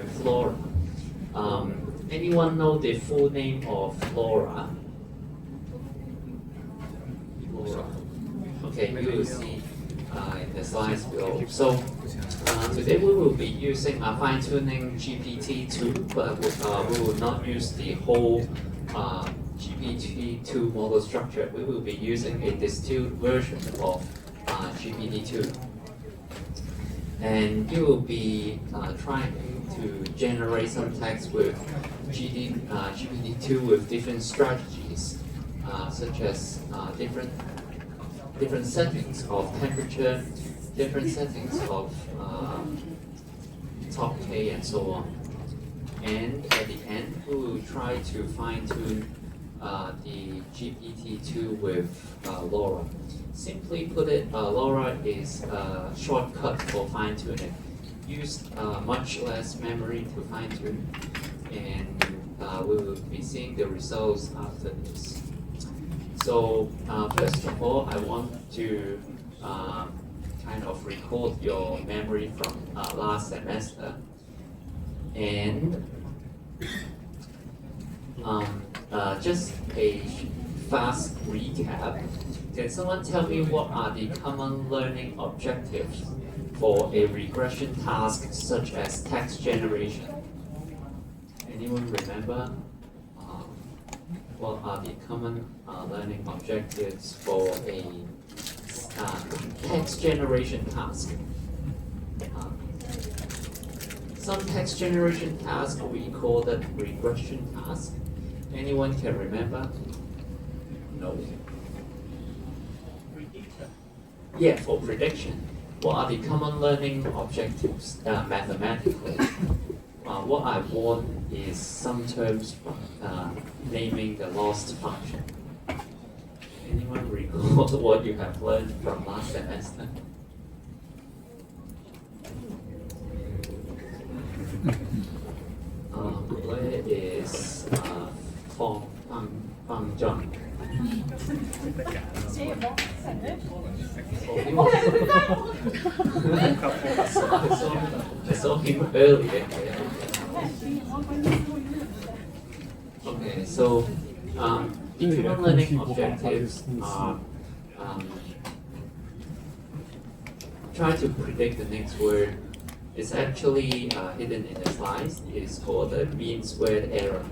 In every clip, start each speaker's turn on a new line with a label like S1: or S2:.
S1: Flora. Anyone know the full name of Flora? Flora. Okay, you will see in the slides below. So today we will be using a fine-tuning GPT-2, but we will not use the whole GPT-2 model structure. We will be using a distilled version of GPT-2. And you will be trying to generate some text with GPT-2 with different strategies, such as different settings of temperature, different settings of top K, and so on. And at the end, we will try to fine-tune the GPT-2 with LoRa. Simply put it, LoRa is a shortcut for fine-tuning. Use much less memory to fine-tune, and we will be seeing the results after this. So first of all, I want to kind of record your memory from last semester, and just a fast recap. Can someone tell me what are the common learning objectives for a regression task such as text generation? Anyone remember what are the common learning objectives for a text generation task? Some text generation task we call that regression task. Anyone can remember? No. Yeah, for prediction. What are the common learning objectives mathematically? What I want is some terms from naming the lost function. Anyone recall what you have learned from last semester? Where is Fang Zhang? I saw him earlier. Okay, so the common learning objectives are try to predict the next word. It's actually hidden in the slides. It's called the mean squared error.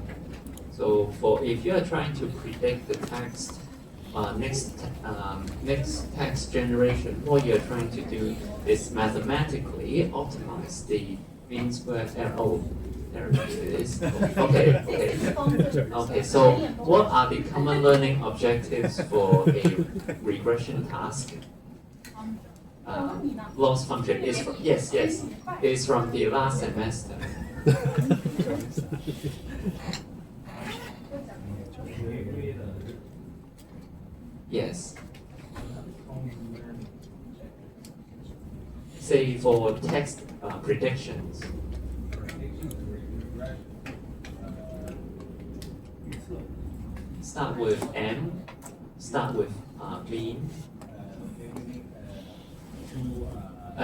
S1: So if you are trying to predict the text next text generation, what you're trying to do is mathematically optimize the mean squared error. Oh, there it is. Okay. So what are the common learning objectives for a regression task? Loss function is from, yes, is from the last semester. Yes. Say for text predictions. Start with M, start with mean.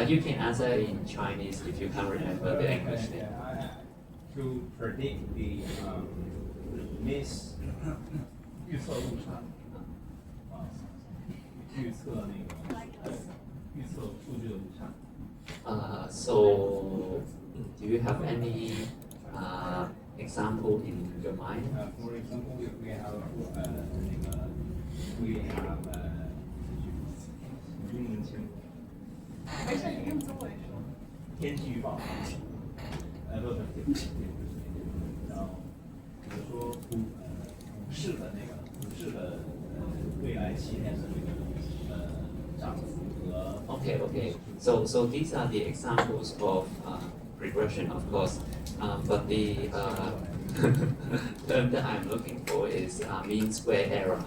S1: You can answer in Chinese if you can't remember the English name.
S2: To predict the miss 预测误差预测那个预测数据的误差。
S1: So, do you have any example in your mind?
S2: For example, we have 中文情况。
S3: 没事，你用中文说。
S2: 天气预报，不，然后比如说股市的未来7天的涨幅和。
S1: Okay. So these are the examples of regression, of course. But the term that I'm looking for is mean square error.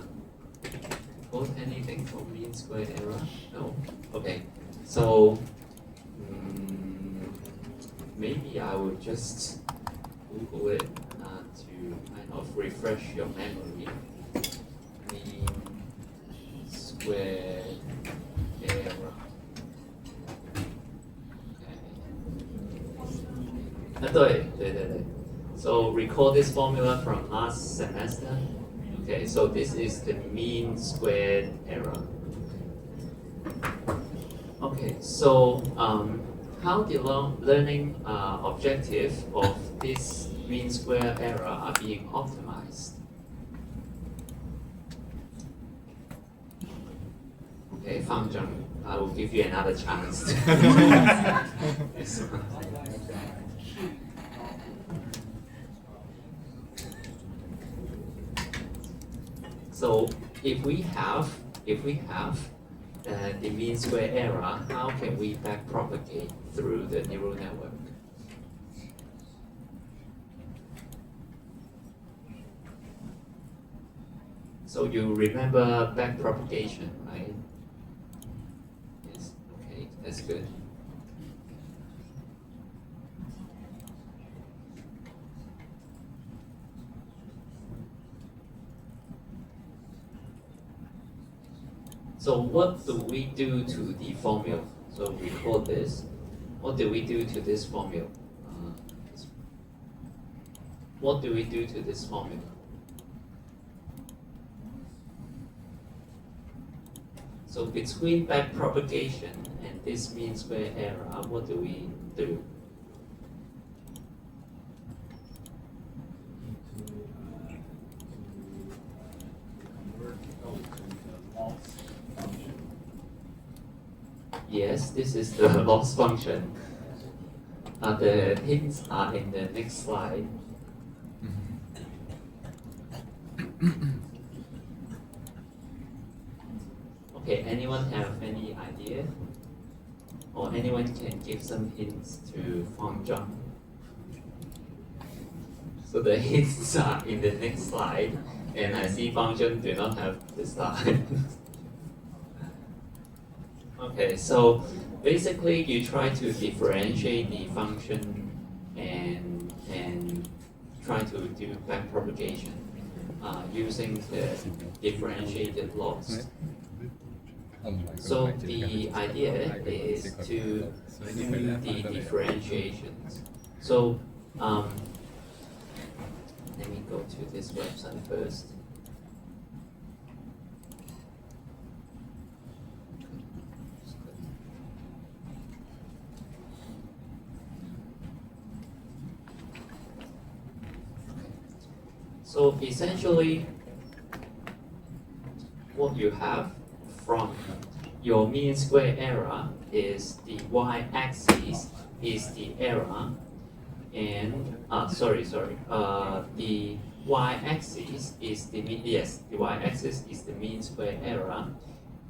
S1: Hold anything for mean square error? No? Okay. So maybe I would just Google it to kind of refresh your memory. Mean square error. Okay. 对。So recall this formula from last semester. Okay, so this is the mean squared error. Okay, so how the learning objective of this mean square error are being optimized? Okay, Fang Zheng, I will give you another chance. Yes. So if we have the mean square error, how can we backpropagate through the neural network? So you remember backpropagation, right? Yes, okay, that's good. So what do we do to the formula? So record this. What do we do to this formula? What do we do to this formula? So between backpropagation and this mean square error, what do we do? Yes, this is the loss function. The hints are in the next slide. Okay, anyone have any idea? Or anyone can give some hints to Fang Zhang? So the hints are in the next slide, and I see Fang Zhang do not have the slide. Okay, so basically you try to differentiate the function and try to do backpropagation using the differentiated loss. So the idea is to do the differentiations. So let me go to this website first. So essentially, what you have from your mean square error is the y-axis is the error, and the y-axis is the mean. Yes, the y-axis is the mean square error,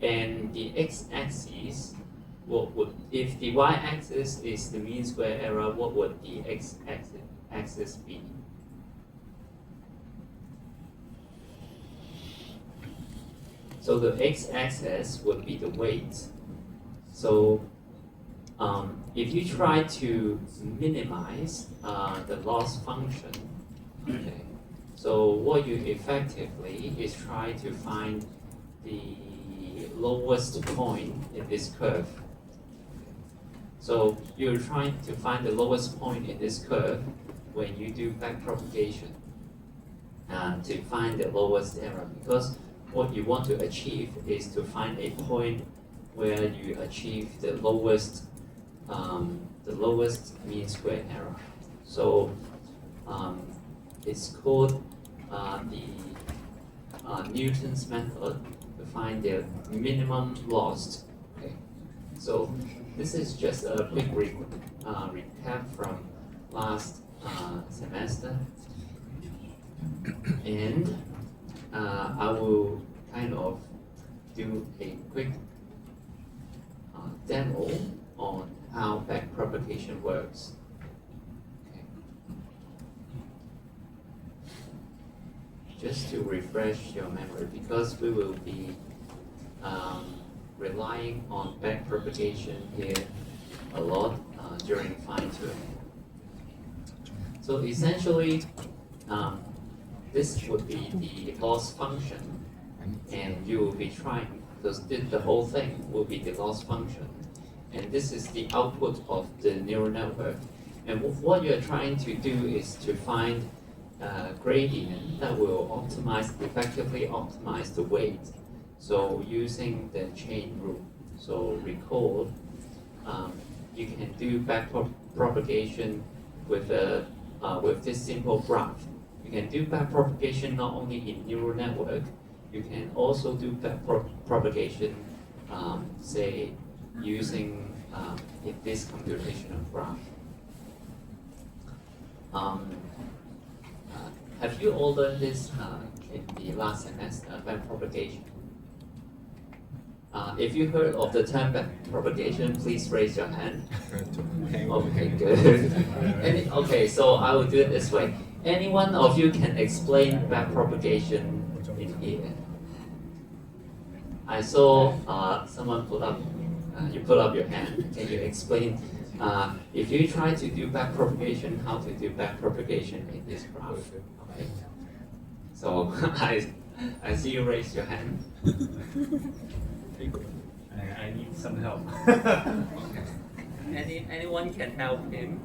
S1: and the x-axis. What would, if the y-axis is the mean square error, what would the x-axis be? So the x-axis would be the weight. So if you try to minimize the loss function, okay, so what you effectively is try to find the lowest point in this curve. So you're trying to find the lowest point in this curve when you do backpropagation to find the lowest error, because what you want to achieve is to find a point where you achieve the lowest mean square error. So it's called the Newton's method to find the minimum loss. Okay, so this is just a quick recap from last semester, and I will kind of do a quick demo on how backpropagation works. Okay. Just to refresh your memory, because we will be relying on backpropagation here a lot during fine-tuning. So essentially, this would be the loss function, and you will be trying, because the whole thing will be the loss function, and this is the output of the neural network, And what you're trying to do is to find a gradient that will effectively optimize the weight. So using the chain rule. So recall, you can do propagation with this simple graph. You can do backpropagation not only in neural network, you can also do backpropagation, say, using this computational graph. Have you all learned this in the last semester, backpropagation? If you heard of the term backpropagation, please raise your hand. Okay, good. Okay, so I will do it this way. Any one of you can explain backpropagation in here? I saw someone you put up your hand. Can you explain? If you try to do backpropagation, how to do backpropagation in this graph? Okay. So I see you raise your hand.
S2: I need some help.
S1: Anyone can help him?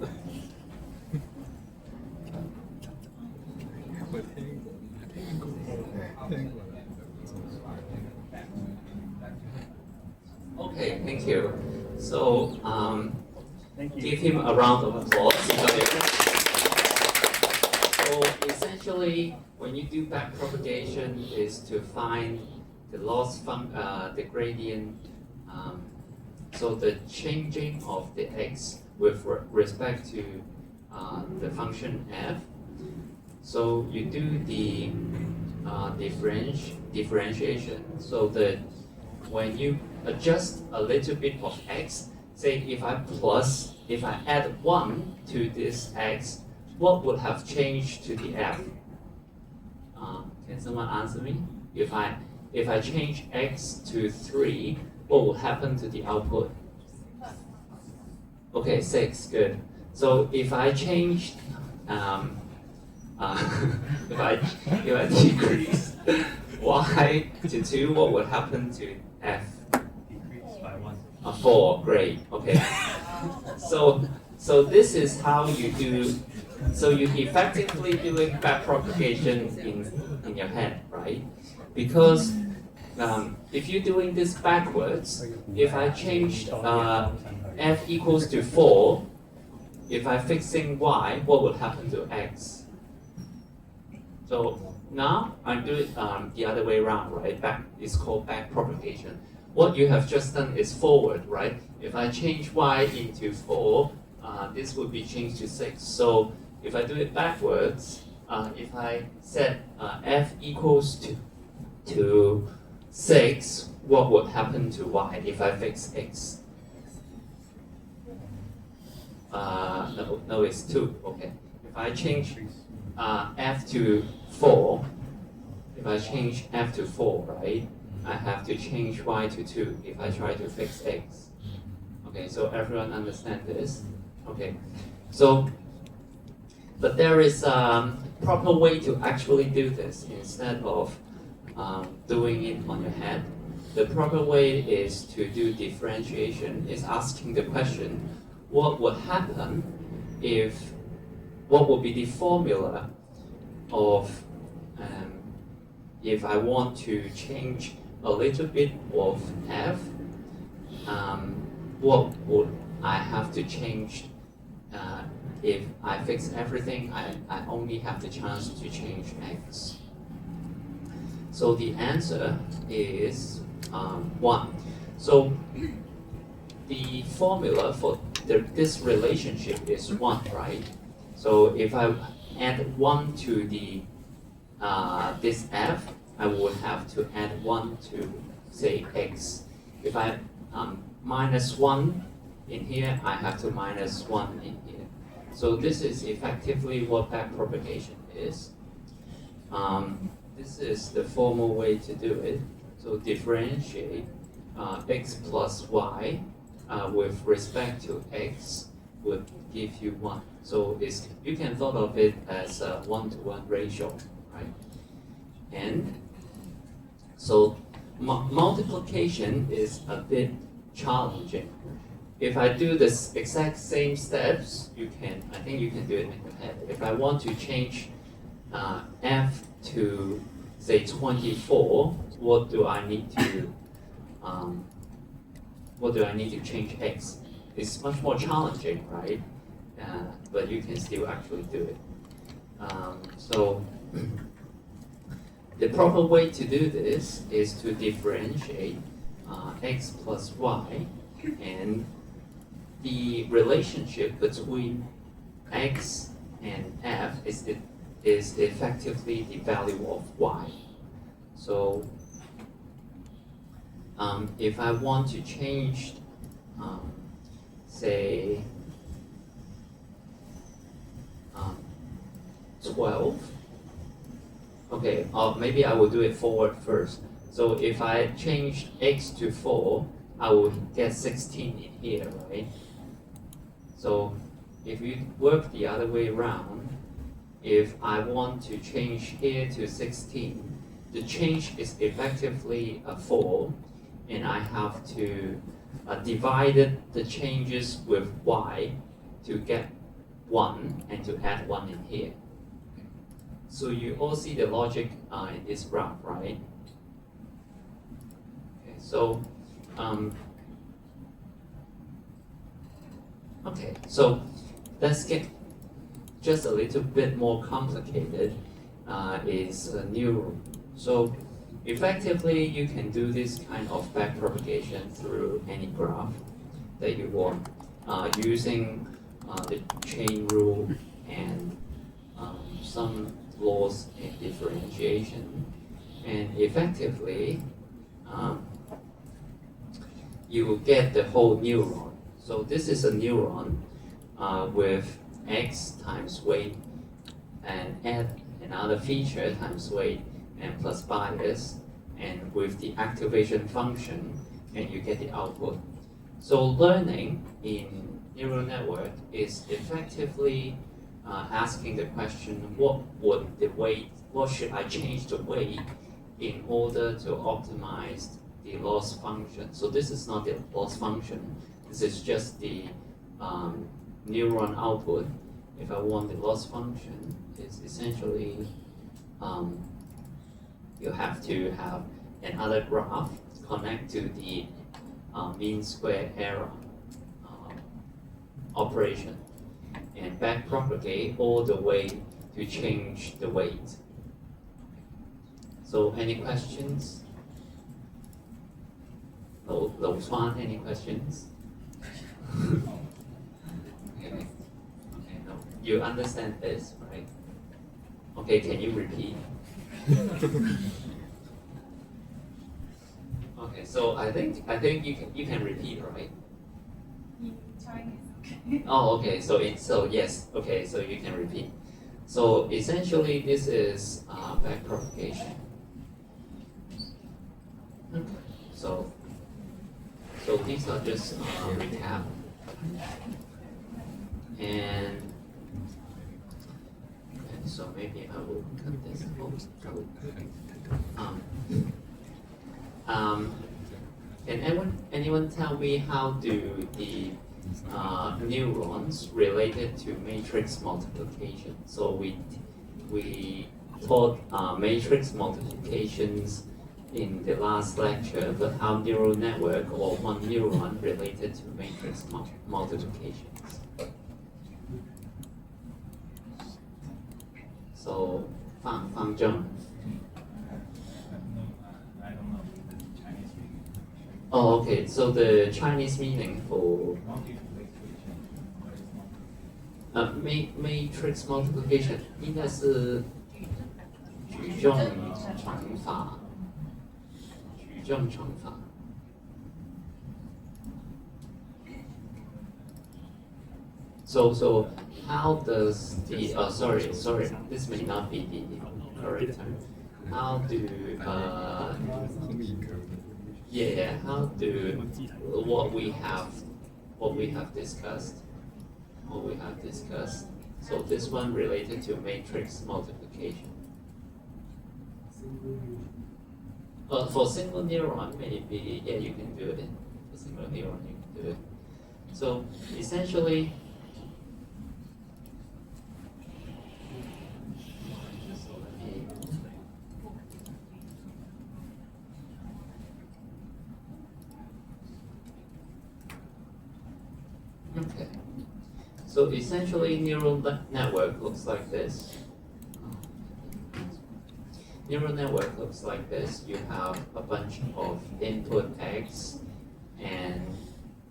S1: Okay, thank you. So give him a round of applause. So essentially, when you do backpropagation, is to find the the gradient. So the changing of the x with respect to the function f. So you do the differentiation. So that when you adjust a little bit of x, say if I add 1 to this x, what would have changed to the f? Can someone answer me? If I change x to 3, what will happen to the output? Okay, 6, good. So if I change, if I decrease y to 2, what would happen to f?
S2: Decrease by 1.
S1: 4, great, okay. So this is how you do, so you effectively doing backpropagation in your head, right? Because if you're doing this backwards, if I changed f equals to 4, if I'm fixing y, what would happen to x? So now I'm doing the other way around, right? It's called backpropagation. What you have just done is forward, right? If I change y into 4, this would be changed to 6. So if I do it backwards, if I set f equals to 6, what would happen to y if I fix x? No, it's 2. Okay. If I change f to 4, if I change f to 4, right, I have to change y to 2 if I try to fix x. Okay, so everyone understand this? Okay. So, but there is a proper way to actually do this instead of doing it on your head. The proper way is to do differentiation, is asking the question, what would happen what would be the formula of if I want to change a little bit of f, what would I have to change if I fix everything, I only have the chance to change x. So the answer is 1. So the formula for this relationship is 1, right? So if I add 1 to the this f, I would have to add 1 to, say, x. If I minus 1 in here, I have to minus 1 in here. So this is effectively what backpropagation is. This is the formal way to do it. So differentiate x plus y with respect to x would give you 1. So you can thought of it as a 1-to-1 ratio, right? And so multiplication is a bit challenging. if I do this exact same steps, I think you can do it in your head. If I want to change f to say 24, what do I need to change x? It's much more challenging, right? But you can still actually do it. So the proper way to do this is to differentiate x plus y, and the relationship between x and f is effectively the value of y. So if I want to change, say, 12, okay, maybe I will do it forward first. So if I change x to 4, I will get 16 in here, right? So if you work the other way around, if I want to change here to 16, the change is effectively a 4, and I have to divide the changes with y to get 1 and to add 1 in here. So you all see the logic in this graph, right? Okay, so okay, so let's get just a little bit more complicated. Is a neuron. So effectively, you can do this kind of backpropagation through any graph that you want, using the chain rule and some laws in differentiation, and effectively you will get the whole neuron. So this is a neuron with x times weight, and add another feature times weight and plus bias, and with the activation function, and you get the output. So learning in neural network is effectively asking the question, what should I change the weight in order to optimize the loss function? So this is not the loss function, this is just the neuron output. If I want the loss function, it's essentially you have to have another graph connect to the mean square error operation, and backpropagate all the way to change the weight. So any questions? Lo Chuan, any questions? Okay. Okay, no. You understand this, right? Okay, can you repeat? Okay, so I think you can repeat, right?
S3: In Chinese, okay.
S1: Oh, okay. So yes. Okay, so you can repeat. So essentially, this is backpropagation. Okay. So these are just recap, and so maybe I will cut this out. Can anyone tell me how do the neurons related to matrix multiplication? So we taught matrix multiplications in the last lecture, but how neural network or one neuron related to matrix multiplications? So Fang Zheng.
S2: I don't know the Chinese meaning.
S1: Oh, okay. So the Chinese meaning for matrix multiplication 应该是矩阵乘法。矩阵乘法。So how does the sorry, this may not be the correct term. How do how do what we have discussed, so this one related to matrix multiplication. For single neuron, maybe you can do it. For single neuron, you can do it. So essentially, okay. So essentially, neural network looks like this. Neural network looks like this. You have a bunch of input X, and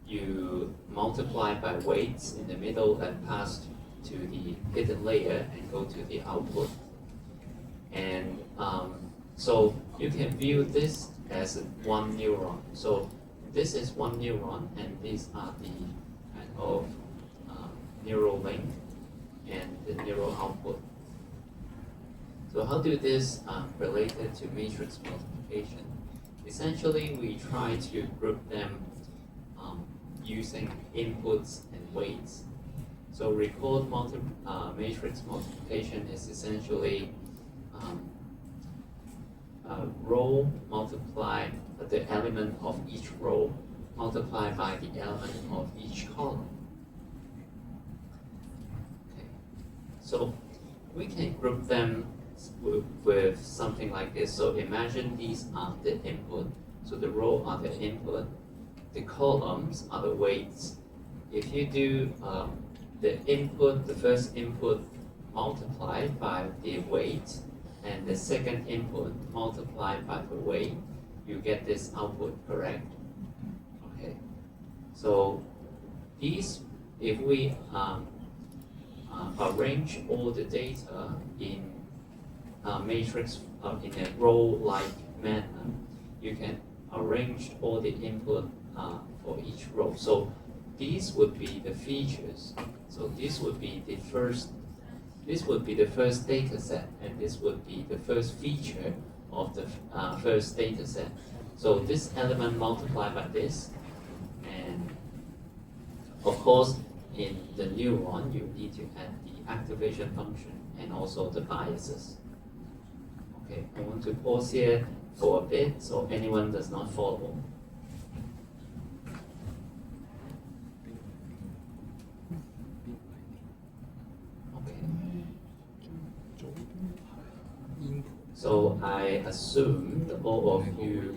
S1: you multiply by weights in the middle and pass to the hidden layer and go to the output. And so you can view this as one neuron. So this is one neuron, and these are the kind of neural link and the neural output. So how do this related to matrix multiplication? Essentially, we try to group them using inputs and weights. So recall matrix multiplication is essentially a row multiplied the element of each row multiplied by the element of each column. Okay. So we can group them with something like this. So imagine these are the input. So the row are the input, the columns are the weights. If you do the input, the first input multiplied by the weight, and the second input multiplied by the weight, you get this output, correct? Okay. So these, if we arrange all the data in matrix in a row-like manner, you can arrange all the input for each row. So these would be the features. So this would be the first data set, and this would be the first feature of the first data set. So this element multiplied by this, and of course in the neuron you need to add the activation function and also the biases. Okay, I want to pause here for a bit so anyone does not follow. So I assumed all of you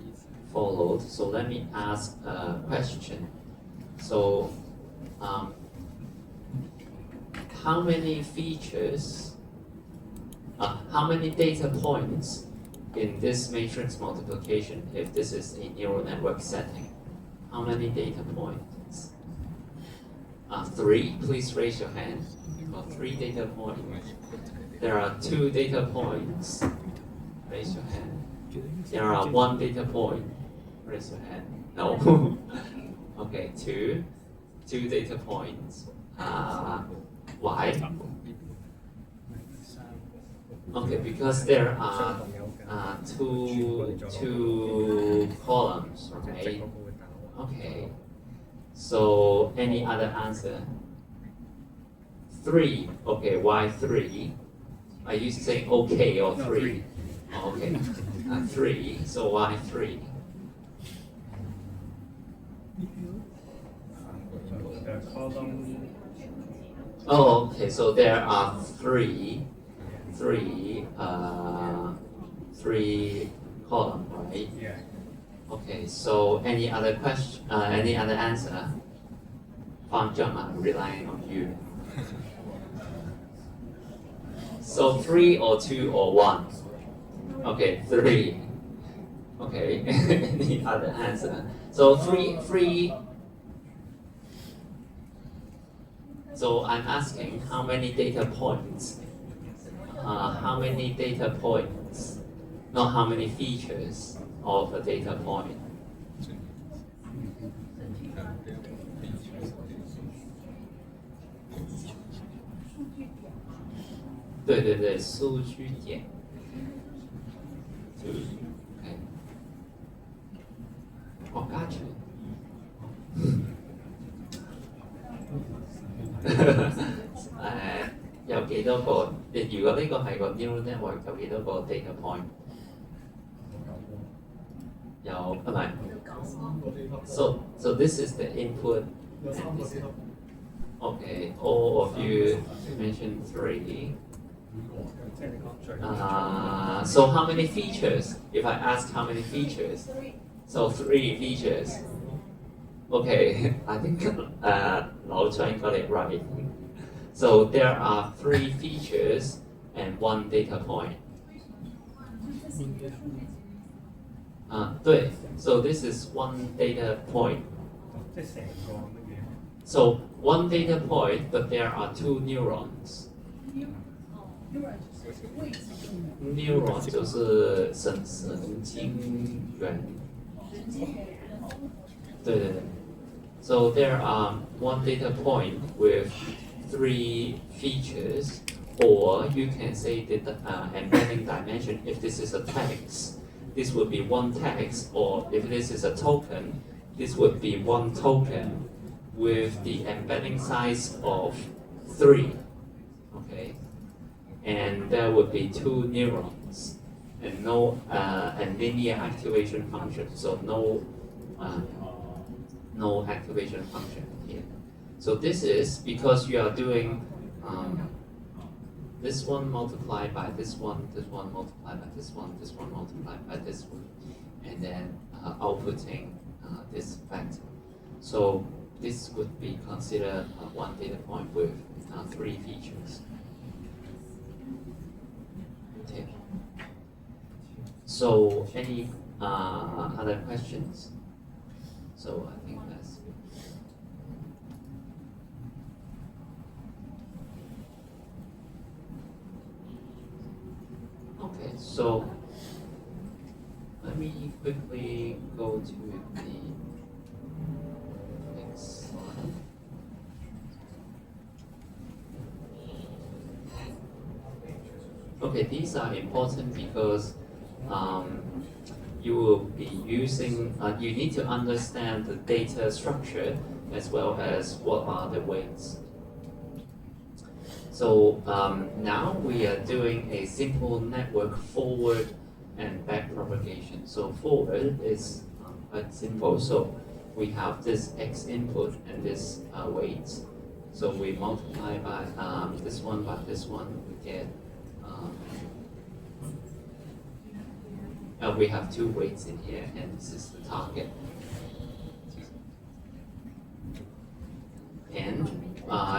S1: followed. So let me ask a question. So how many features, how many data points in this matrix multiplication if this is a neural network setting? How many data points? 3, please raise your hand. 3 data points. There are 2 data points. Raise your hand. There are 1 data point. Raise your hand. No. Okay, 2 data points. Why? Okay, because there are two columns, right? Okay. So any other answer? 3. Okay, why 3? Are you saying okay or 3? Oh, okay, 3. So why 3? Oh, okay. So there are three columns, right?
S2: Yeah.
S1: Okay. So any other question? Any other answer? Fang Zheng, I'm relying on you. So 3 or 2 or 1? Okay, 3. Okay. Any other answer? So 3. So I'm asking how many data points? How many data points? Not how many features of a data point. 对对对，数据点。Okay. 哦，加權。有幾多個？如果呢個係個 neural network，有幾多個 data point？ 有，唔係。So this is the input Okay, all of you mentioned 3. So how many features? If I ask how many features?
S3: 3.
S1: So 3 features. Okay, I think Lao Chuan got it right. So there are 3 features and 1 data point. 对, so this is 1 data point. So 1 data point, but there are 2 neurons. Neuron 就是神经元。对对对。So there are 1 data point with 3 features, or you can say that the embedding dimension, if this is a text, this would be 1 text, or if this is a token, this would be 1 token with the embedding size of 3. Okay, and there would be 2 neurons and no and linear activation function. So no activation function here. So this is because you are doing this one multiplied by this one multiplied by this one multiplied by this one, and then outputting this vector. So this would be considered 1 data point with 3 features. Okay. So any other questions? So I think that's good. Okay, so let me quickly go to the next slide. Okay, these are important because you will be using, you need to understand the data structure as well as what are the weights. So now we are doing a simple network forward and back propagation. So forward is quite simple. So we have this x input and this weight. So we multiply by this one by this one, we get we have 2 weights in here, and this is the target. And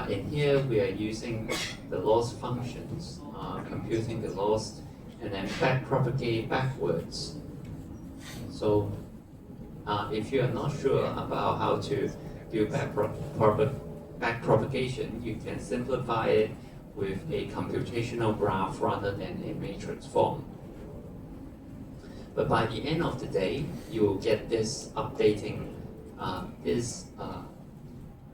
S1: in here we are using the loss functions, computing the loss, and then back propagate backwards. So if you are not sure about how to do back propagation, you can simplify it with a computational graph rather than a matrix form. But by the end of the day, you will get this updating, this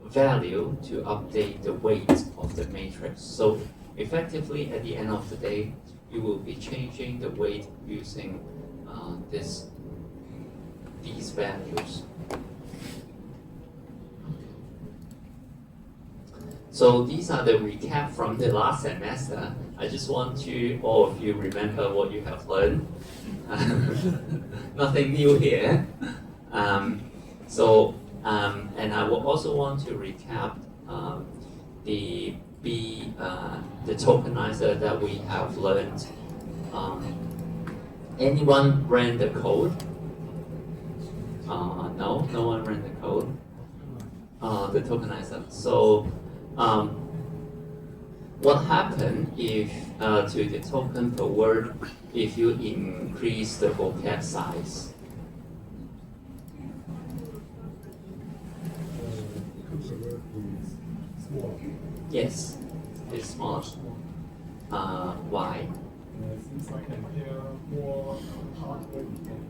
S1: value to update the weight of the matrix. So effectively, at the end of the day, you will be changing the weight using these values. So these are the recap from the last semester. I just want you, all of you, remember what you have learned. Nothing new here. And I will also want to recap the tokenizer that we have learned. Anyone ran the code? No, no one ran the code. The tokenizer. So what happened if to the token per word if you increase the vocab size? Yes, it's small. Why?
S4: Since I can hear more hard word again.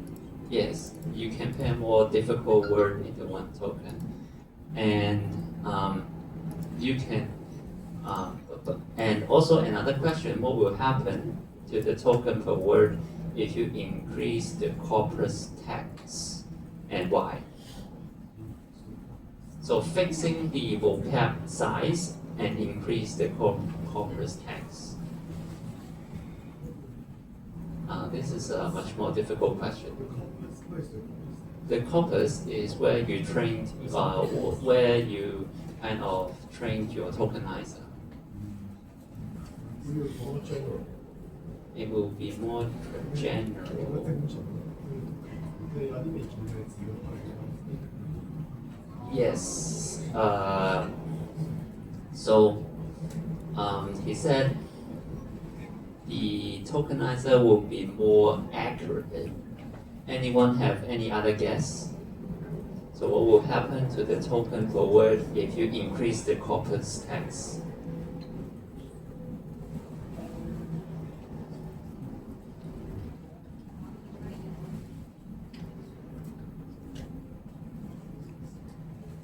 S1: Yes, you can pair more difficult word into one token, and you can. And also another question: what will happen to the token per word if you increase the corpus text, and why? So fixing the vocab size and increase the corpus text. This is a much more difficult question. the corpus is where you trained, where you kind of trained your tokenizer. It will be more general. Yes. So he said the tokenizer will be more accurate. Anyone have any other guess? So what will happen to the token per word if you increase the corpus text?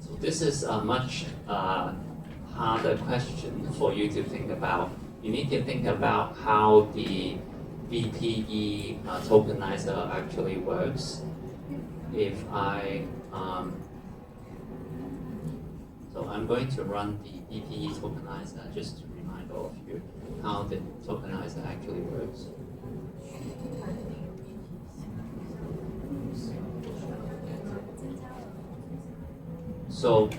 S1: So this is a much harder question for you to think about. You need to think about how the BPE tokenizer actually works. If so I'm going to run the BPE tokenizer just to remind all of you how the tokenizer actually works. So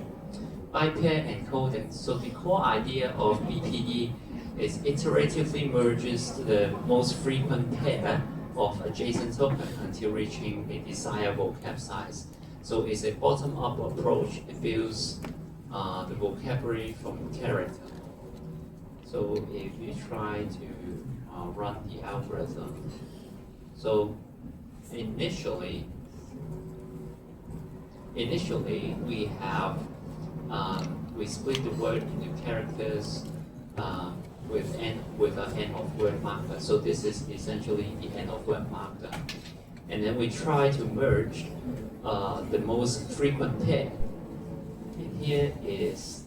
S1: by pair encoding, so the core idea of BPE is iteratively merges the most frequent pair of adjacent token until reaching a desired vocab size. So it's a bottom-up approach. It builds the vocabulary from character. So if you try to run the algorithm, so initially we have we split the word into characters with an end of word marker. So this is essentially the end of word marker, and then we try to merge the most frequent pair. And here is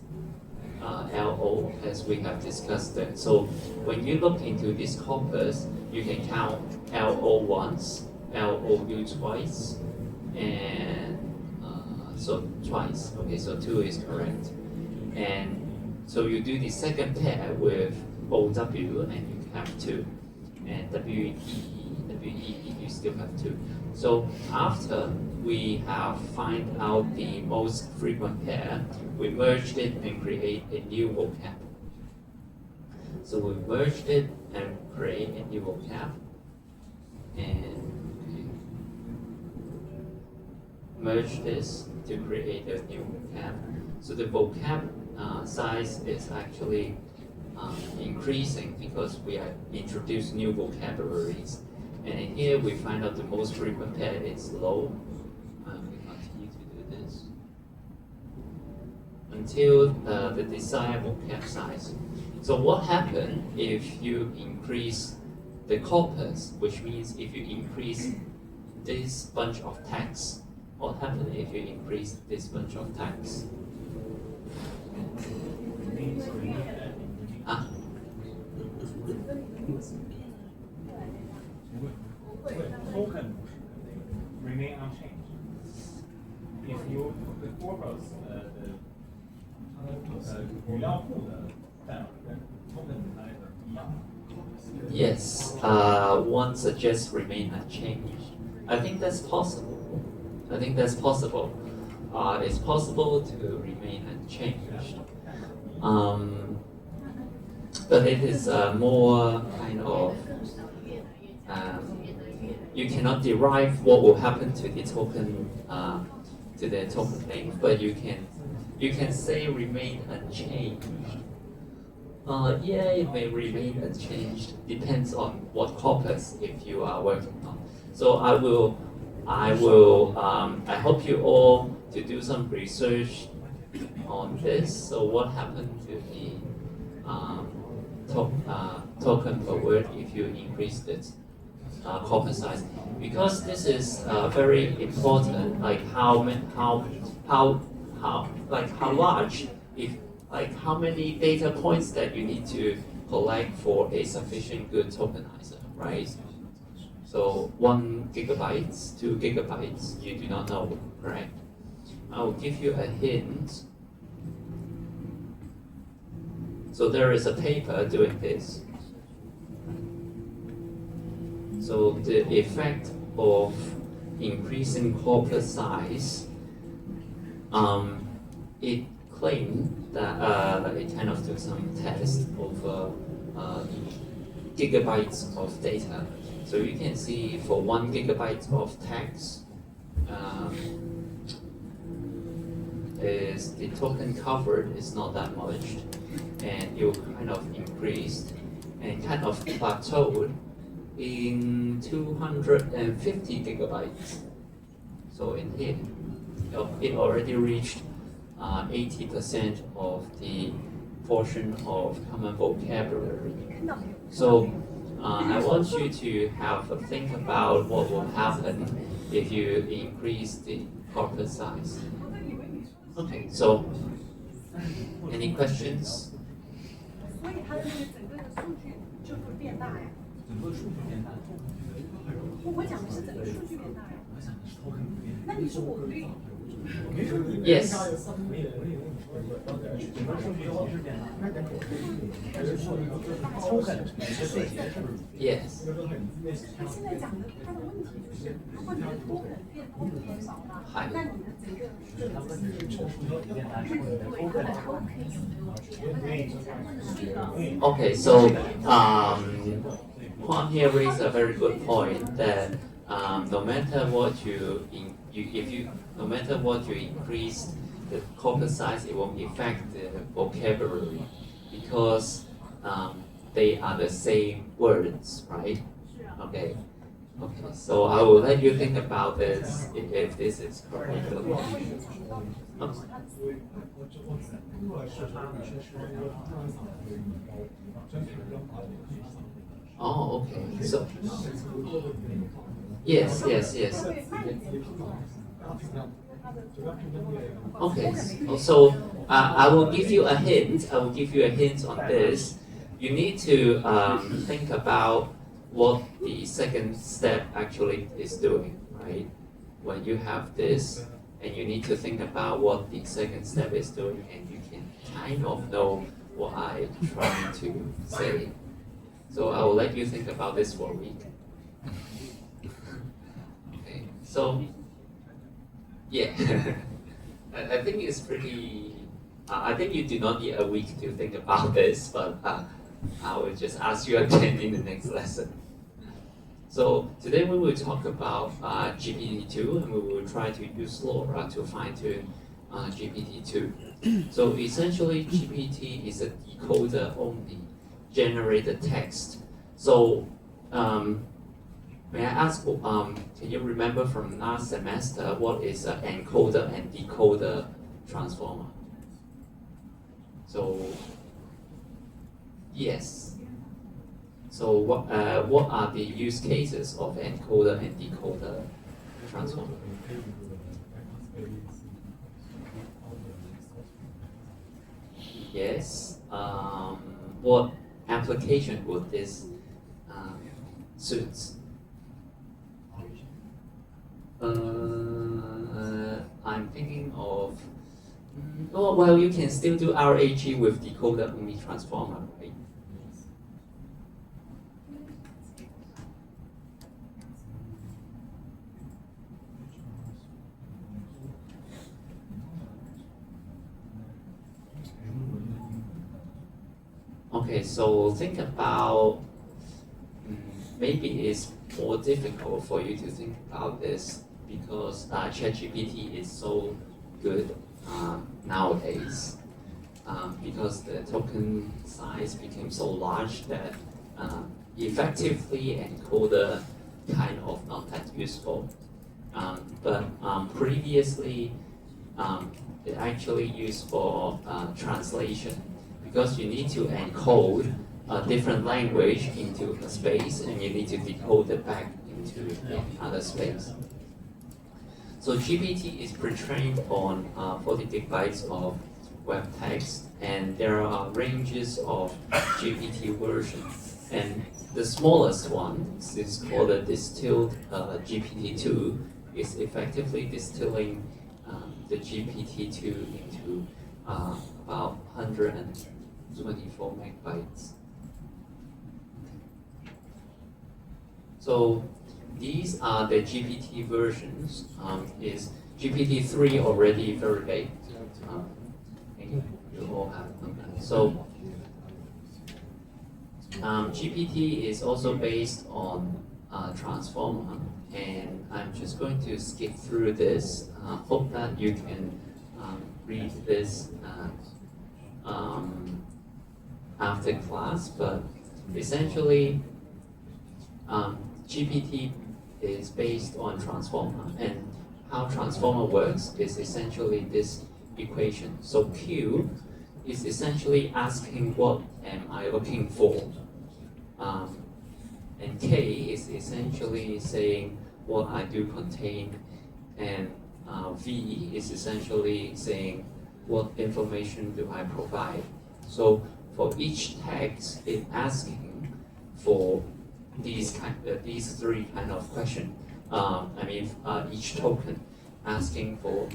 S1: LO, as we have discussed that. So when you look into this corpus, you can count LO once, LOU twice, and so twice. Okay, so 2 is correct. And so you do the second pair with OW, and you have 2, and WEE, you still have 2. So after we have find out the most frequent pair, we merged it and create a new vocab. So we merged it and create a new vocab, and merge this to create a new vocab. So the vocab size is actually increasing because we have introduced new vocabularies. And in here we find out the most frequent pair is low. We continue to do this until the desired vocab size. So what happens if you increase the corpus, which means if you increase this bunch of text? What happens if you increase this bunch of text? Huh?
S2: Token remain unchanged. If you the corpus 语料库的代码跟 tokenizer 一样。
S1: Yes, one suggests remain unchanged. I think that's possible. It's possible to remain unchanged. But it is more kind of you cannot derive what will happen to the token length, but you can say remain unchanged. Yeah, it may remain unchanged. Depends on what corpus if you are working on. So I hope you all to do some research on this. So what happened to the token per word if you increase this corpus size? Because this is very important. Like how large, if like how many data points that you need to collect for a sufficient good tokenizer, right? So 1 gigabytes, 2 gigabytes, you do not know, correct? I will give you a hint. So there is a paper doing this. So the effect of increasing corpus size, it claimed that it kind of did some tests over gigabytes of data. So you can see for 1 gigabyte of text, is the token covered is not that much, and it kind of increased and kind of plateaued in 250 gigabytes. So in here, it already reached 80% of the portion of common vocabulary. So I want you to have a think about what will happen if you increase the corpus size. Okay, so any questions?
S3: 所以它的那个整个的数据就会变大呀。
S2: 整个数据变大。
S3: 我讲的是整个数据变大呀。
S2: 我想的是 token 不变。
S3: 那你说我对？
S1: Yes.
S2: 整个数据其实变大，但是说token每个对接是不是？
S1: Yes.
S3: 他现在讲的他的问题就是，如果你的多可能变多可能少了，那你的整个
S2: 就是他问的是这个数据变大之后，你的 token
S1: Okay, so Juan here raised a very good point that no matter what no matter what you increase the corpus size, it won't affect the vocabulary because they are the same words, right? Okay. Okay, so I will let you think about this if this is correct. Oh, okay. So yes. Okay, so I will give you a hint. I will give you a hint on this. You need to think about what the second step actually is doing, right? When you have this, and you need to think about what the second step is doing, and you can kind of know what I'm trying to say. So I will let you think about this for a week. Okay, so yeah, I think it's pretty. I think you do not need a week to think about this, but I will just ask you again in the next lesson. So today we will talk about GPT-2, and we will try to use LoRa to fine-tune GPT-2. So essentially, GPT is a decoder-only generated text. So may I ask, can you remember from last semester what is an encoder and decoder transformer? So yes. So what are the use cases of encoder and decoder transformer? Yes. What application would this suit? I'm thinking of. Oh, well, you can still do RAG with decoder only transformer, right? Okay, so think about maybe it's more difficult for you to think about this because ChatGPT is so good nowadays because the token size became so large that effectively encoder kind of not that useful. But previously it actually used for translation because you need to encode a different language into a space and you need to decode it back into another space. So GPT is pre-trained on 40 gigabytes of web text, and there are ranges of GPT versions. And the smallest one is called a distilled GPT-2. It's effectively distilling the GPT-2 into about 124 megabytes. So these are the GPT versions. Is GPT-3 already very late? You all have known that. So GPT is also based on transformer, and I'm just going to skip through this. Hope that you can read this after class, but essentially GPT is based on transformer, and how transformer works is essentially this equation. So Q is essentially asking what am I looking for, and K is essentially saying what I do contain, and V is essentially saying what information do I provide. So for each text, it's asking for these three kind of questions. Each token asking for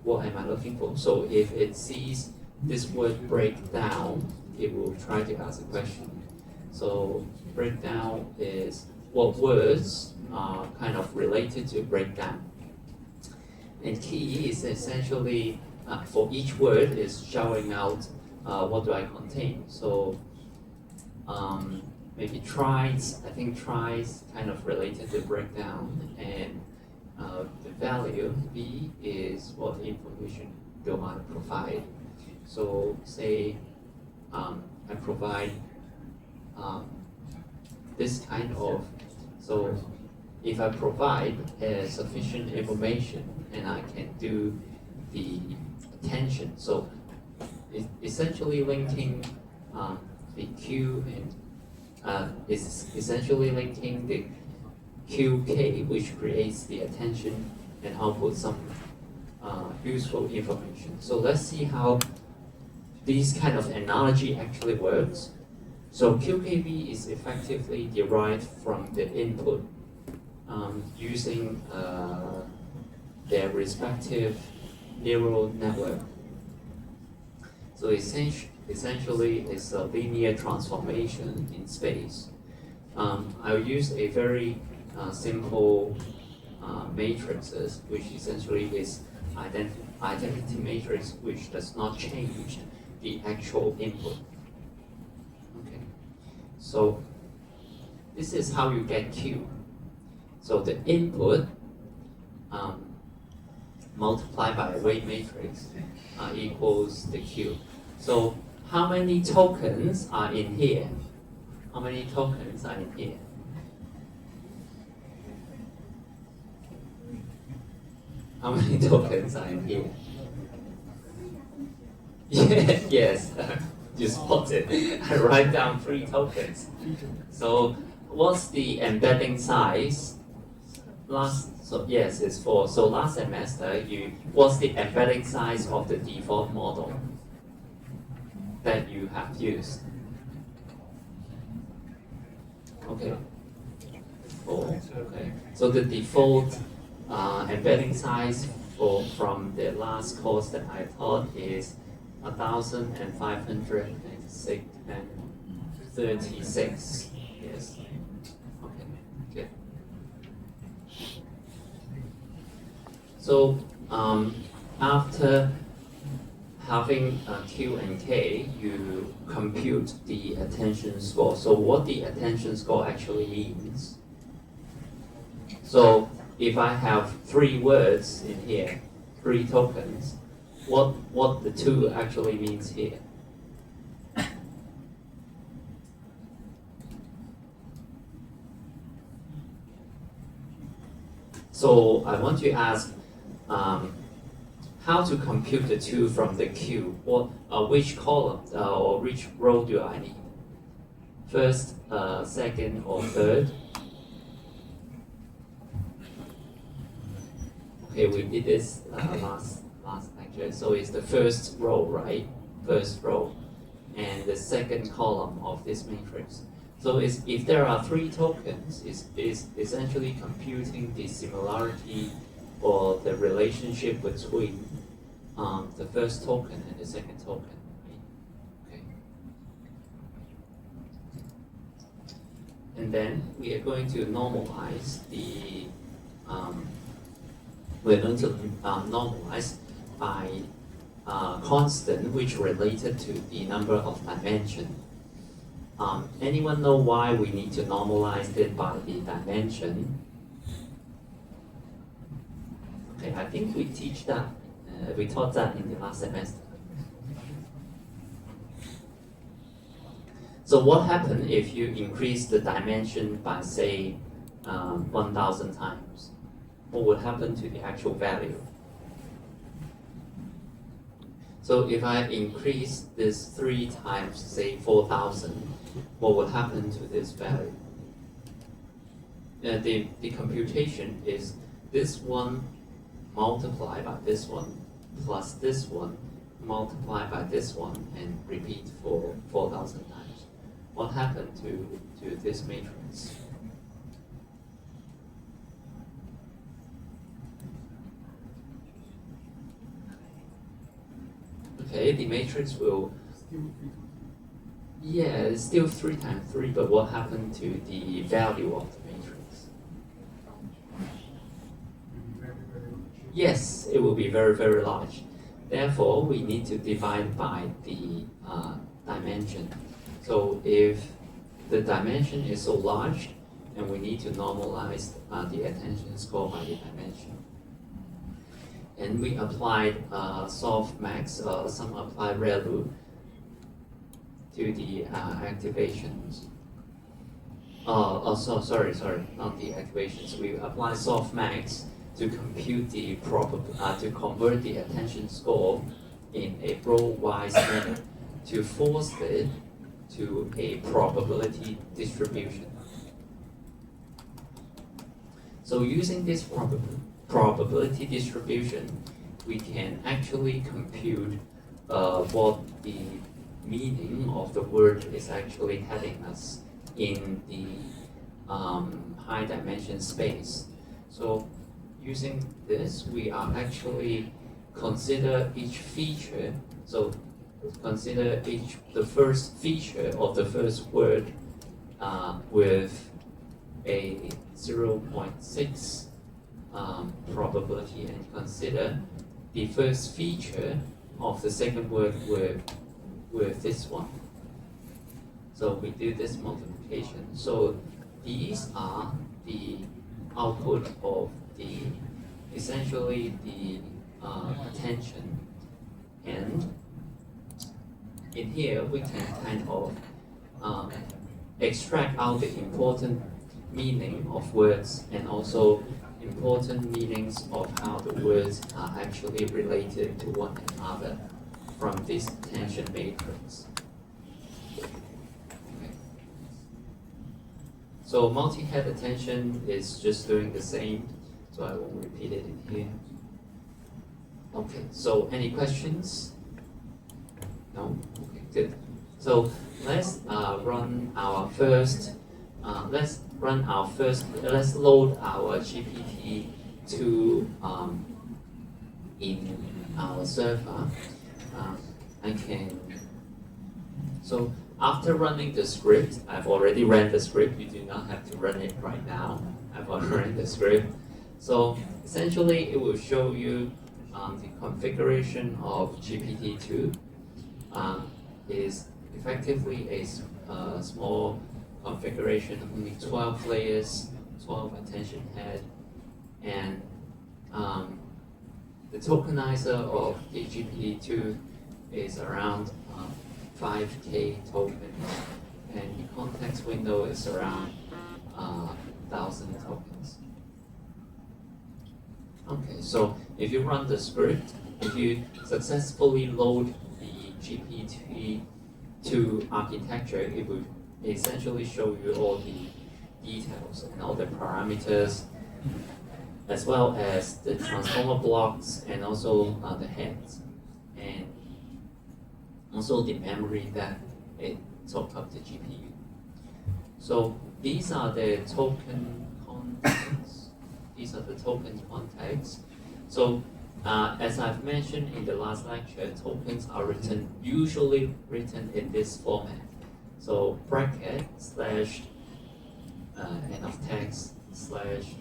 S1: what am I looking for. So if it sees this word breakdown, it will try to ask a question. So breakdown is what words are kind of related to breakdown. And key is essentially for each word is showing out what do I contain. So maybe tries, I think tries kind of related to breakdown, and the value B is what information do I provide. So say I provide this kind of, so if I provide sufficient information and I can do the attention, so it's essentially linking the Q and is essentially linking the QK, which creates the attention and output some useful information. So let's see how this kind of analogy actually works. So QKB is effectively derived from the input using their respective neural network. So essentially, it's a linear transformation in space. I'll use a very simple matrices, which essentially is identity matrix, which does not change the actual input. Okay, so this is how you get Q. So the input multiplied by a weight matrix equals the Q. So how many tokens are in here? How many tokens are in here? How many tokens are in here? Yeah, yes, you spotted. I write down 3 tokens. So what's the embedding size? Yes, it's 4. So last semester, what's the embedding size of the default model that you have used? Okay, 4. Okay. So the default embedding size from the last course that I taught is 1,536. Yes. Okay. Good. So after having Q and K, you compute the attention score. So what the attention score actually means. So if I have 3 words in here, 3 tokens, what the 2 actually means here? So I want to ask how to compute the 2 from the Q. Which column or which row do I need? First, second, or third? Okay, we did this last lecture. So it's the first row, right? First row, and the second column of this matrix. So if there are 3 tokens, it's essentially computing the similarity or the relationship between the first token and the second token. Right? Okay. And then we are going to normalize normalize by constant which related to the number of dimension. Anyone know why we need to normalize it by the dimension? Okay, I think we teach that. We taught that in the last semester. So what happens if you increase the dimension by say 1,000 times? What would happen to the actual value? So if I increase this 3 times, say 4,000, what would happen to this value? The computation is this one multiplied by this one plus this one multiplied by this one and repeat for 4,000 times. What happened to this matrix? Okay, the matrix will, yeah, it's still 3 times 3, but what happened to the value of the matrix? Yes, it will be very, very large. Therefore, we need to divide by the dimension. So if the dimension is so large, and we need to normalize the attention score by the dimension. And we applied softmax, some applied ReLU to the activations. Sorry, not the activations. We applied softmax to compute the to convert the attention score in a row-wise manner to force it to a probability distribution. So using this probability distribution, we can actually compute what the meaning of the word is actually telling us in the high dimension space. So using this, we are actually consider each feature. So consider the first feature of the first word with a 0.6 probability, and consider the first feature of the second word with this one. So we do this multiplication. So these are the output of essentially the attention, and in here we can kind of extract out the important meaning of words and also important meanings of how the words are actually related to one another from this attention matrix. Okay. So multi-head attention is just doing the same, so I won't repeat it in here. Okay, so any questions? No? Okay, good. So let's run our first, let's load our GPT-2 in our server. So after running the script, I've already ran the script, you do not have to run it right now. I've already run the script. So essentially it will show you the configuration of GPT-2 is effectively a small configuration, only 12 layers, 12 attention head, and the tokenizer of the GPT-2 is around 5K tokens, and the context window is around 1,000 tokens. Okay, so if you run the script, if you successfully load the GPT-2 architecture, it will essentially show you all the details and all the parameters, as well as the transformer blocks and also the heads, and also the memory that it took up the GPU. So these are the token contexts. These are the token contexts. So as I've mentioned in the last lecture, tokens are usually written in this format. So bracket slash end of text slash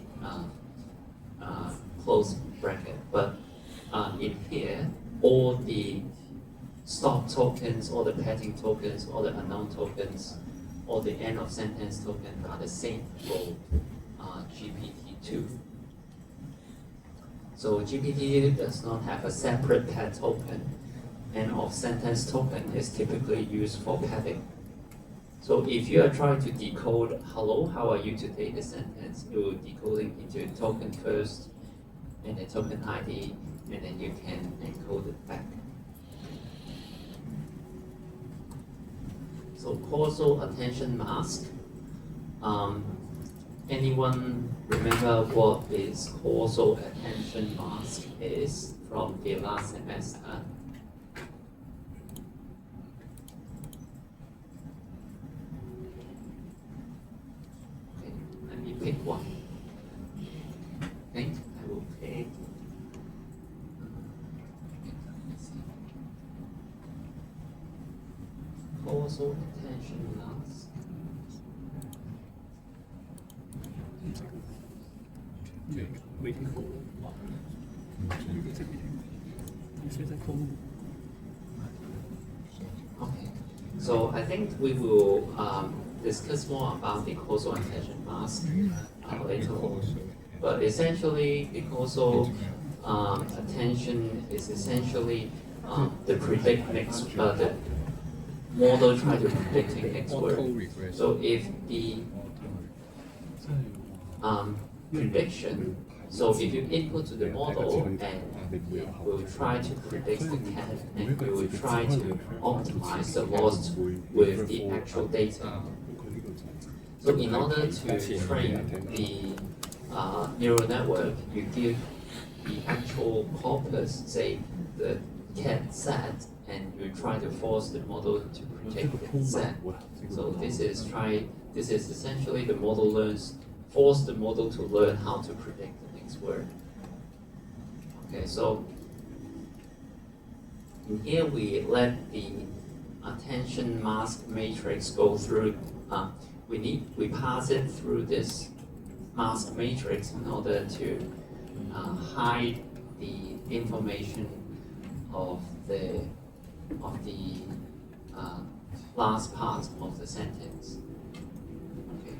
S1: close bracket. But in here, all the stop tokens, all the padding tokens, all the unknown tokens, all the end of sentence tokens are the same for GPT-2. So GPT does not have a separate pad token. End of sentence token is typically used for padding. So if you are trying to decode "Hello, how are you today?" the sentence, you will decoding into token first, and the token ID, and then you can encode it back. So causal attention mask. Anyone remember what is causal attention mask is from the last semester? Okay, let me pick one. Okay, I will pick. Causal attention mask. Okay, so I think we will discuss more about the causal attention mask later on. But essentially, the causal attention is essentially the predict next, the model try to predict the next word. So if the prediction, so if you input to the model and it will try to predict the cat, and we will try to optimize the loss with the actual data. So in order to train the neural network, you give the actual corpus, say the cat set, and you try to force the model to predict the set. So this is essentially the model learns, force the model to learn how to predict the next word. Okay, so in here we let the attention mask matrix go through. We pass it through this mask matrix in order to hide the information of the last part of the sentence. Okay.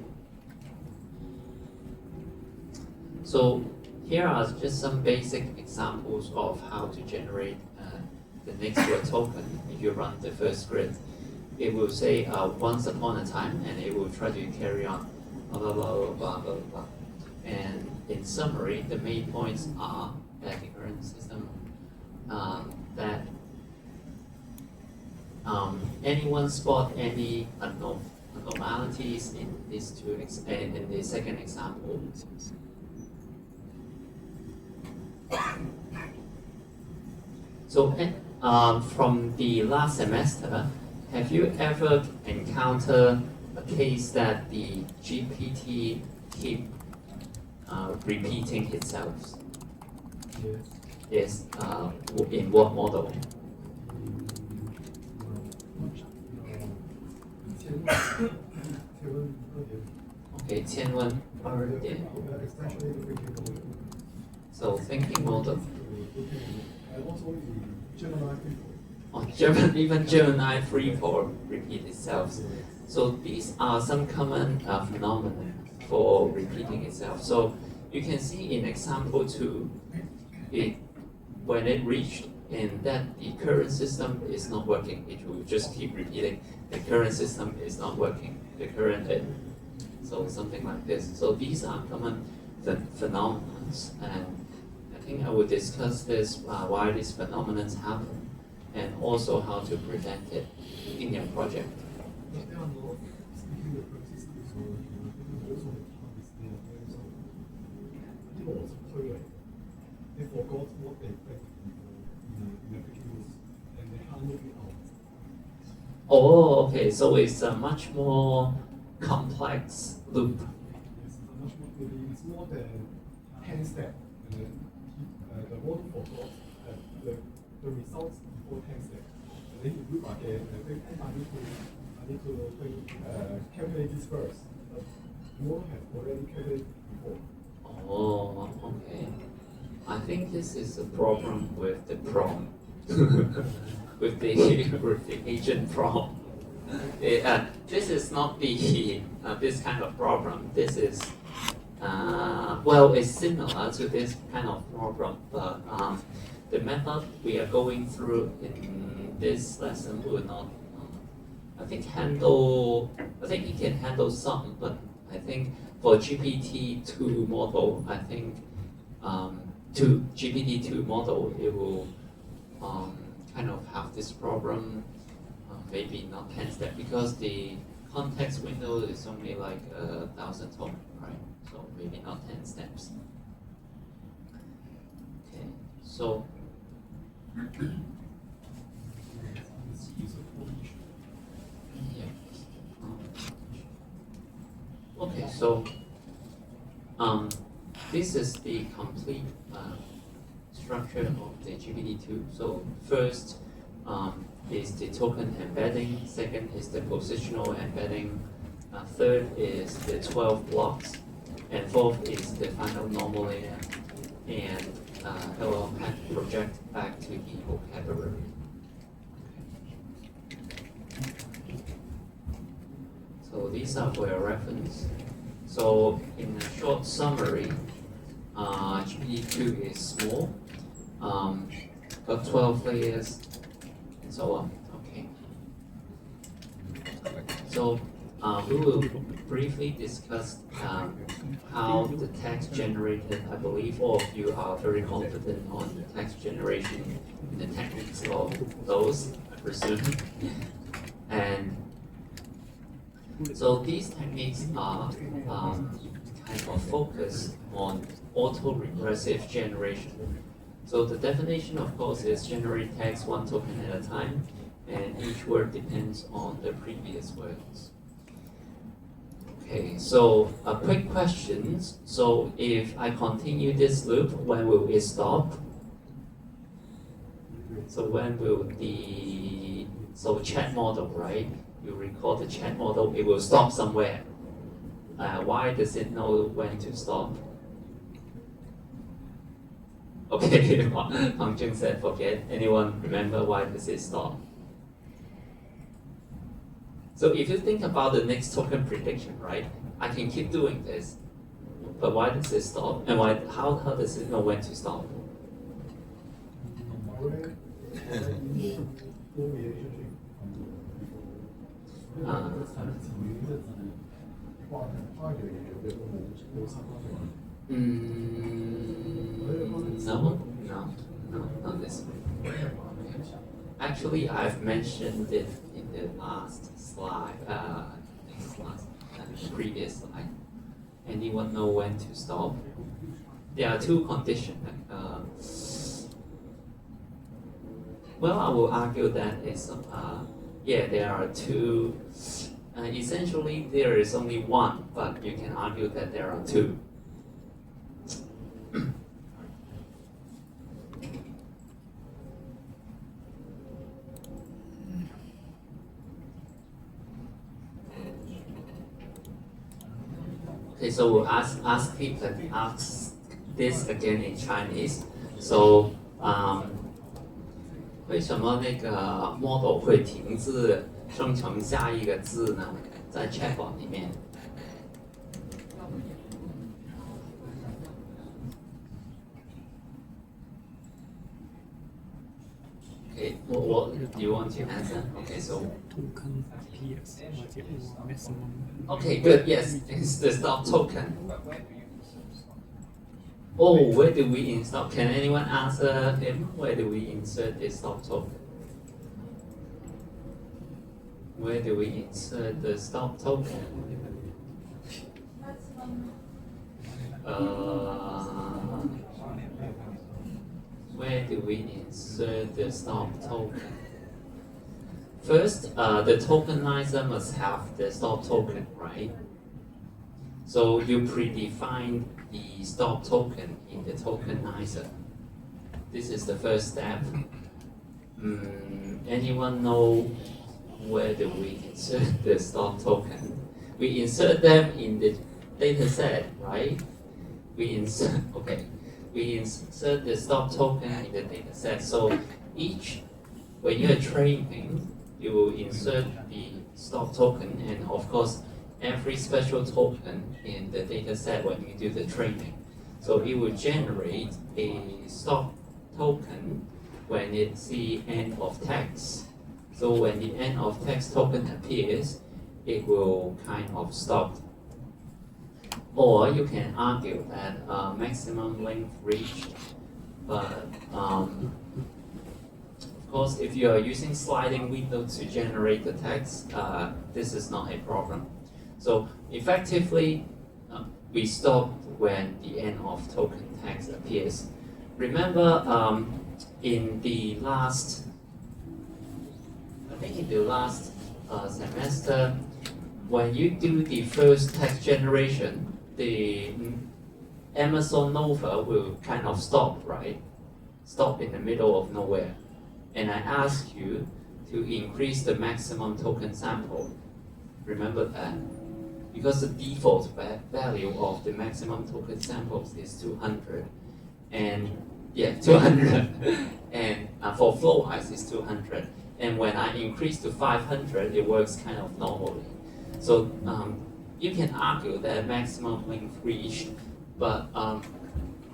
S1: So here are just some basic examples of how to generate the next word token. If you run the first script, it will say once upon a time, and it will try to carry on blah blah blah blah blah blah blah. And in summary, the main points are that the current system that anyone spot any anomalies in these two in the second example. So from the last semester, have you ever encountered a case that the GPT keep repeating itself? Yes. In what model? Okay, 1012. So thinking model. Even Gemini 3.4 repeat itself. So these are some common phenomena for repeating itself. So you can see in example 2, when it reached in that the current system is not working, it will just keep repeating, the current system is not working, the current so something like this. So these are common phenomena, and I think I will discuss this, why these phenomena happen, and also how to prevent it in your project.
S4: They forgot what they expected in the pictures, and they handled it out.
S1: Oh, okay. So it's a much more complex loop.
S4: It's much more. It's more than 10 steps. The model forgot the results before 10 steps. And then you look again, and think, I need to calculate this first. model has already calculated before.
S1: Oh, okay. I think this is a problem with the prompt, with the agent prompt. This is not the this kind of problem. This is well, it's similar to this kind of problem, but the method we are going through in this lesson will not. I think it can handle some, but I think for GPT-2 model, I think to GPT-2 model, it will kind of have this problem. Maybe not 10 steps because the context window is only like 1,000 tokens, right? So maybe not 10 steps. Okay, so yeah. Okay, so this is the complete structure of the GPT-2. So first is the token embedding, second is the positional embedding, third is the 12 blocks, and fourth is the final normal layer, and it will project back to the vocabulary. So these are for your reference. So in a short summary, GPT-2 is small, got 12 layers, and so on. Okay. So we will briefly discuss how the text generated. I believe all of you are very confident on the text generation and the techniques of those, I presume. And so these techniques are kind of focused on auto-regressive generation. So the definition, of course, is generate text one token at a time, and each word depends on the previous words. Okay, so a quick question. So if I continue this loop, when will it stop? So when will chat model, right? You recall the chat model, it will stop somewhere. Why does it know when to stop? Okay, Hang Jung said forget. Anyone remember why does it stop? So if you think about the next token prediction, right? I can keep doing this, but why does it stop? And how does it know when to stop? No, not this one. Actually, I've mentioned it in the last slide, previous slide. Anyone know when to stop? There are two conditions. Well, I will argue that it's there are two. Essentially, there is only one, but you can argue that there are two. Okay, so we'll ask this again in Chinese. So, 为什么那个 model 会停滞生成下一个字呢？在 chatbot 里面。Okay, what do you want to answer? Okay, so.
S5: Token appears maximum.
S1: Okay, good. Yes, it's the stop token. Oh, where do we install? Can anyone answer him? Where do we insert the stop token? Where do we insert the stop token? Where do we insert the stop token? First, the tokenizer must have the stop token, right? So you predefine the stop token in the tokenizer. This is the first step. Anyone know where do we insert the stop token? We insert them in the data set, right? We insert the stop token in the data set. So when you're training, you will insert the stop token, and of course, every special token in the data set when you do the training. So it will generate a stop token when it's the end of text. So when the end of text token appears, it will kind of stop. Or you can argue that maximum length reached, but of course, if you are using sliding window to generate the text, this is not a problem. So effectively, we stop when the end of token text appears. Remember, in the last semester, when you do the first text generation, the Amazon Nova will kind of stop, right? Stop in the middle of nowhere. And I asked you to increase the maximum token sample. Remember that? Because the default value of the maximum token samples is 200. And yeah, 200. And for flow-wise, it's 200. And when I increase to 500, it works kind of normally. So you can argue that maximum length reached, but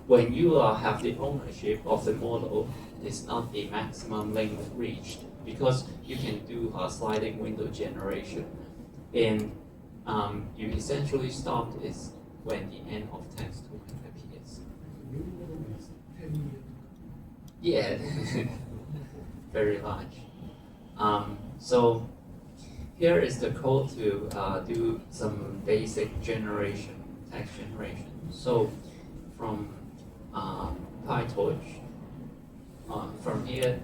S1: when you have the ownership of the model, it's not the maximum length reached, because you can do a sliding window generation. And you essentially stop is when the end of text token appears.
S4: New model is 10 million.
S1: Yeah, very large. So here is the code to do some basic generation, text generation. So from PyTorch, from here,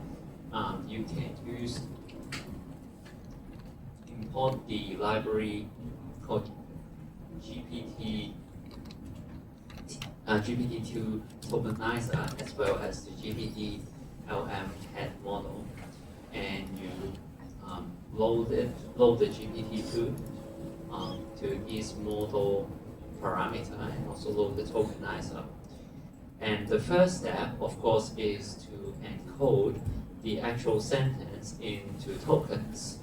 S1: you can import the library called GPT-2 tokenizer, as well as the GPT-LM head model, and you load the GPT-2 to this model parameter, and also load the tokenizer. And the first step, of course, is to encode the actual sentence into tokens.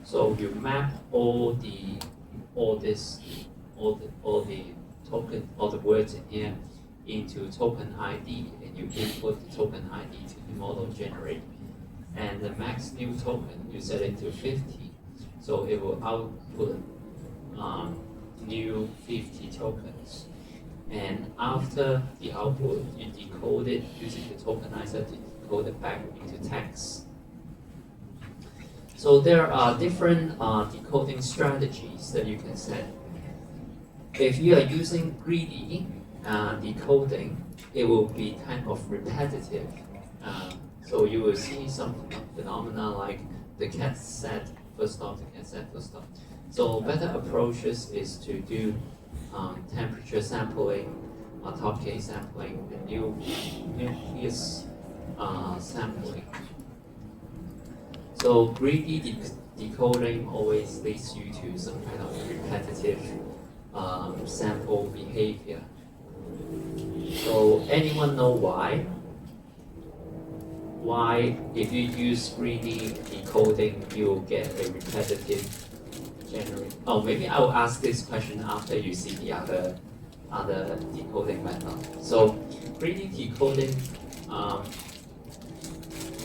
S1: So you map all the words in here into token ID, and you input the token ID to the model generate. And the max new token, you set it to 50, so it will output new 50 tokens. And after the output, you decode it using the tokenizer to decode it back into text. So there are different decoding strategies that you can set. If you are using greedy decoding, it will be kind of repetitive. So you will see some phenomena like the cat set first stop, the cat set first stop. So better approaches is to do temperature sampling, top case sampling, and nucleus sampling. So greedy decoding always leads you to some kind of repetitive sample behavior. So anyone know why? Why, if you use greedy decoding, you'll get a repetitive generate? Oh, maybe I will ask this question after you see the other decoding method. So greedy decoding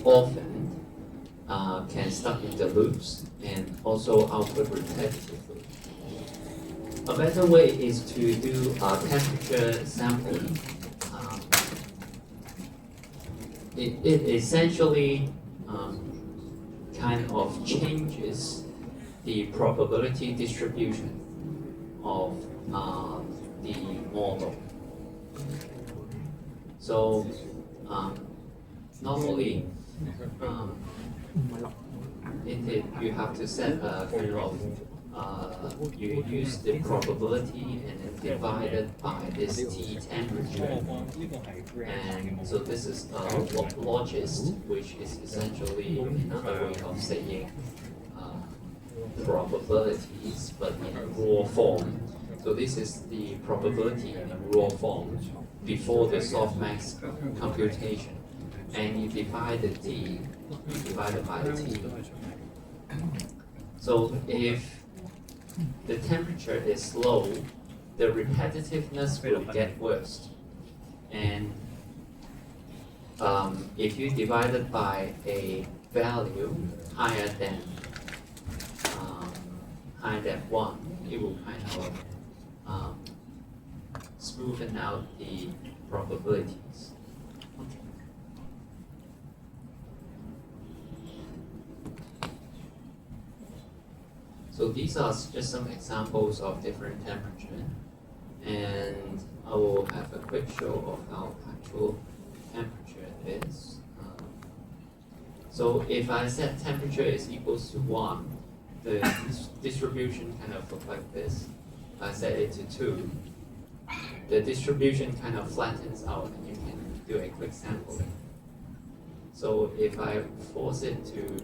S1: often can stuck in the loops and also output repetitively. A better way is to do temperature sampling. It essentially kind of changes the probability distribution of the model. So normally, you have to set a kind of you use the probability and then divide it by this T temperature. And so this is a logist, which is essentially another way of saying probabilities, but in raw form. So this is the probability in raw form before the softmax computation. And you divide the t divided by the t. So if the temperature is low, the repetitiveness will get worse. And if you divide it by a value higher than 1, it will kind of smoothen out the probabilities. So these are just some examples of different temperature, and I will have a quick show of how actual temperature is. So if I set temperature is equals to 1, the distribution kind of look like this. If I set it to 2, the distribution kind of flattens out, and you can do a quick sampling. So if I force it to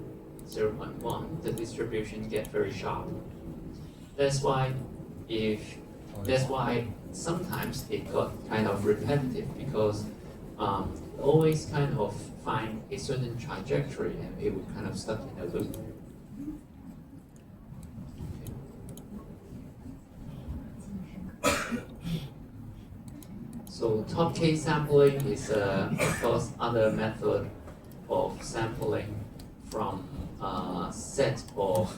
S1: 0.1, the distribution gets very sharp. That's why sometimes it got kind of repetitive, because always kind of find a certain trajectory and it would kind of stuck in a loop. So top K sampling is of course other method of sampling from set of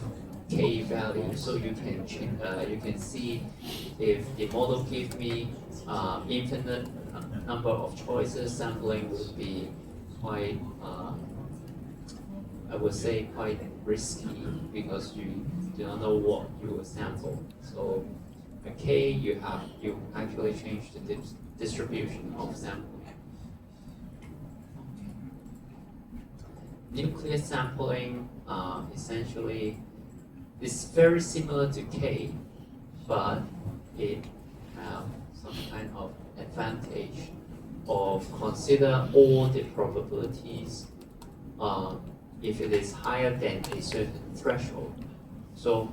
S1: K value. So you can see if the model gives me infinite number of choices, sampling would be quite, I would say, quite risky, because you do not know what you will sample. So a K, you actually change the distribution of sampling. Nuclear sampling essentially is very similar to K, but it has some kind of advantage of consider all the probabilities if it is higher than a certain threshold. So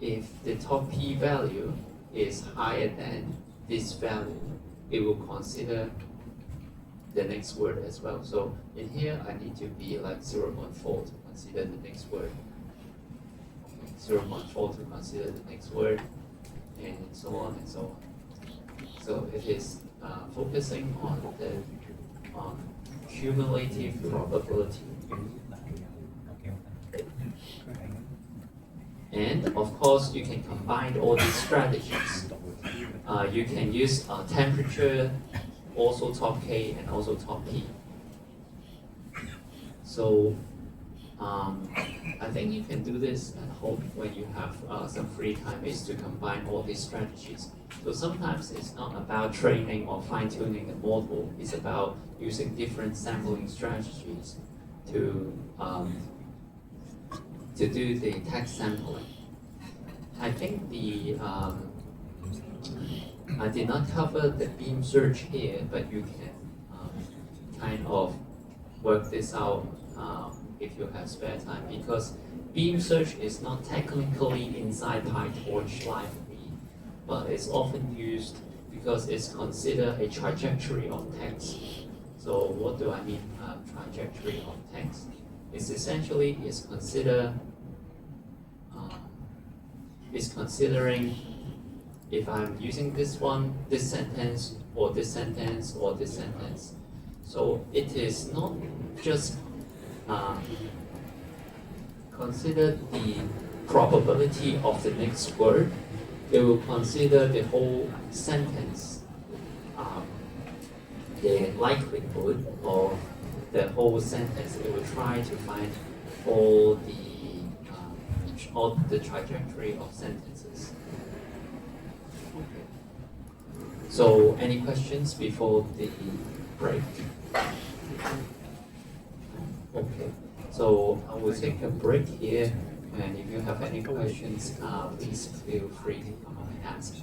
S1: if the top P value is higher than this value, it will consider the next word as well. So in here, I need to be like 0.4 to consider the next word. 0.4 to consider the next word, and so on and so on. So it is focusing on the cumulative probability. And of course, you can combine all these strategies. You can use temperature, also top K, and also top P. So I think you can do this at home when you have some free time, is to combine all these strategies. So sometimes it's not about training or fine-tuning the model, it's about using different sampling strategies to do the text sampling. I think I did not cover the beam search here, but you can kind of work this out if you have spare time, because beam search is not technically inside PyTorch library, but it's often used because it's considered a trajectory of text. So what do I mean trajectory of text? It's essentially considering if I'm using this one, this sentence, or this sentence, or this sentence. So it is not just consider the probability of the next word, it will consider the whole sentence, the likelihood of the whole sentence. It will try to find all the trajectory of sentences. So, any questions before the break? Okay, so I will take a break here, and if you have any questions, please feel free to come up and ask.